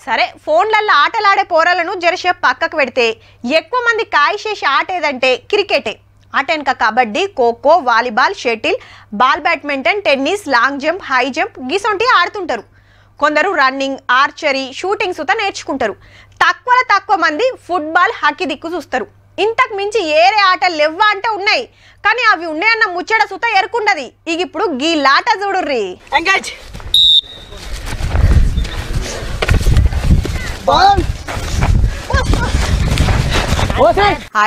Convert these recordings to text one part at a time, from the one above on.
సరే ఫోన్లల్లో ఆటలాడే పోరాలను జరసేపు పక్కకు పెడితే ఎక్కువ మంది కాయిషేసి ఆట ఏదంటే క్రికెటే. అటెనక kabaddi, kho-kho, volleyball, shuttle, ball badminton, tennis, long jump, high jump గిసొంటి ఆడుతుంటారు. కొందరు రన్నింగ్, ఆర్చరీ, షూటింగ్ సుత నేర్చుకుంటారు. తక్కువ మంది ఫుట్బాల్, హాకీ దిక్కు చూస్తారు. ఇంతకు మించి ఏరే ఆటలు లేవ్వా అంటే ఉన్నాయి, కానీ అవి ఉన్నాయన్న ముచ్చట సుత ఎరుకుండది. ఇక ఇప్పుడు గీలాట చూడుర్రి.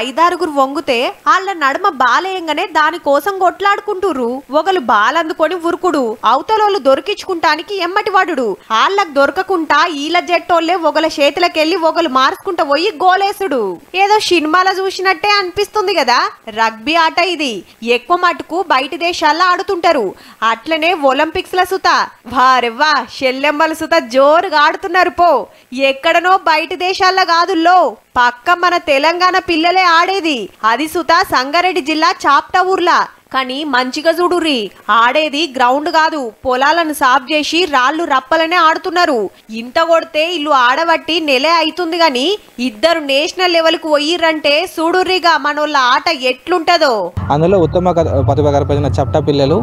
ఐదారుగురు వంగుతే వాళ్ళ నడుమ బాలేయంగానే దానికోసం కొట్లాడుకుంటుర్రు. ఒకరు బాలందుకొని ఉరుకుడు, అవతలోళ్ళు దొరికించుకుంటానికి ఎమ్మటి వాడు. వాళ్ళకు దొరకకుండా ఈల జట్టోళ్లే ఒకళ్ళ చేతులకెళ్లి ఒకళ్ళు మార్చుకుంటా పోయి గోలేసుడు. ఏదో సినిమాలో చూసినట్టే అనిపిస్తుంది కదా. రగ్బీ ఆట ఇది ఎక్కువ మటుకు బయట దేశాల్లో ఆడుతుంటారు. అట్లనే ఒలింపిక్స్ ల సుత వారెవ్వా షెల్లెమ్మల సుత జోరుగా ఆడుతున్నారు. పో ఎక్కడనో బయట దేశాల్లో కాదుల్లో, పక్క మన తెలంగాణ పిల్లలే ఆడేది. అది సుత సంగారెడ్డి జిల్లా చాప్టా ఊర్లా. కానీ మంచిగా చూడుర్రి, ఆడేది గ్రౌండ్ కాదు, పొలాలను సాఫ్ చేసి రాళ్ళు రప్పలనే ఆడుతున్నారు. ఇంత కొడితే ఇల్లు ఆడబట్టి నెలే అవుతుంది గాని ఇద్దరు నేషనల్ లెవెల్ కు పోయిర్రంటే చూడుర్రిగా మనోళ్ళ ఆట ఎట్లుంటదో. అందులో ఉత్తమ ప్రతిభ కనపరిచిన చాప్టా పిల్లలు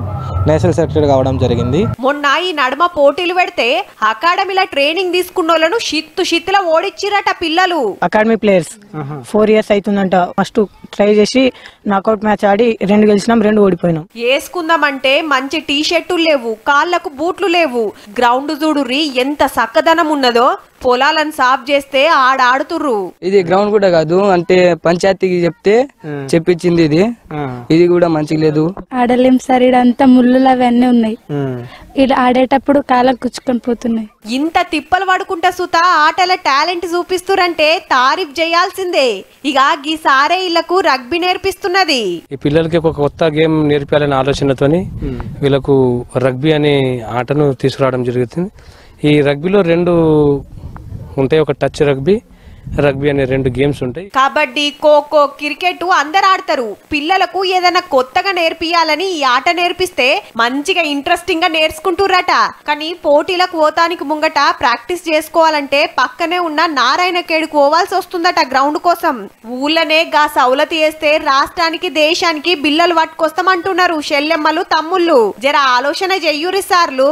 నేషనల్ సెలెక్టెడ్ కావడం జరిగింది. మొన్న ఈ నడుమ పోటీలు పెడితే అకాడమీలో ట్రైనింగ్ తీసుకున్నోళ్ళను షిత్తులా ఓడిచ్చిరట పిల్లలు. అకాడమీ ప్లేయర్స్ 4 years అవుతుందంట. ఫస్ట్ ట్రై చేసి నాకౌట్ మ్యాచ్ ఆడి 2 గెలిచినాం, 2 ఓడిపోయినాం. వేసుకుందామంటే మంచి టీ షర్టులు లేవు, కాళ్ళకు బూట్లు లేవు. గ్రౌండ్ చూడుర్రి ఎంత సక్కదనం ఉన్నదో. పొలాలను సాఫ్ చేస్తే ఆడుతుర్రు. ఇది గ్రౌండ్ కూడా కాదు, అంటే పంచాయతీకి చెప్తే చెప్పించింది. ఇది కూడా మంచిగా లేదు. ఆడలేం సార్, ఇడంతా ముళ్ళులు అవన్నీ ఉన్నాయి. ఇలా ఆడేటప్పుడు కాళ్ళకు గుచ్చుకొని పోతున్నాయి. ఇంత తిప్పలు పడుకుంటా సుత ఆటల టాలెంట్ చూపిస్తురంటే తారీఫ్ చేయాల్సిందే. ఇక ఈ సారే ఇళ్లకు రగ్బీ నేర్పిస్తున్నది. ఈ పిల్లలకి ఒక కొత్త గేమ్ నేర్పాలనే ఆలోచనతోని వీళ్ళకు రగ్బీ అనే ఆటను తీసుకురావడం జరుగుతుంది. ఈ రగ్బీలో 2 ఉంటాయి, ఒక టచ్ రగ్బీ అనే 2 గేమ్స్ ఉంటాయి. కబడ్డీ, ఖోఖో, క్రికెట్ అందరు ఆడతారు. పిల్లలకు ఏదైనా కొత్తగా నేర్పియాలని ఈ ఆట నేర్పిస్తే మంచిగా ఇంట్రెస్టింగ్ గా నేర్చుకుంటుర్రట. కానీ పోటీలకు పోతానికి ముంగట ప్రాక్టీస్ చేసుకోవాలంటే పక్కనే ఉన్న నారాయణ ఖేడ్కు పోవాల్సి వస్తుందట గ్రౌండ్ కోసం. ఊళ్ళనే గా సౌలతి వేస్తే రాష్ట్రానికి దేశానికి బిల్లలు పట్టుకొస్తామంటున్నారు షెల్లెమ్మలు తమ్ముళ్ళు. జర ఆలోచన చెయ్యురి సార్లు.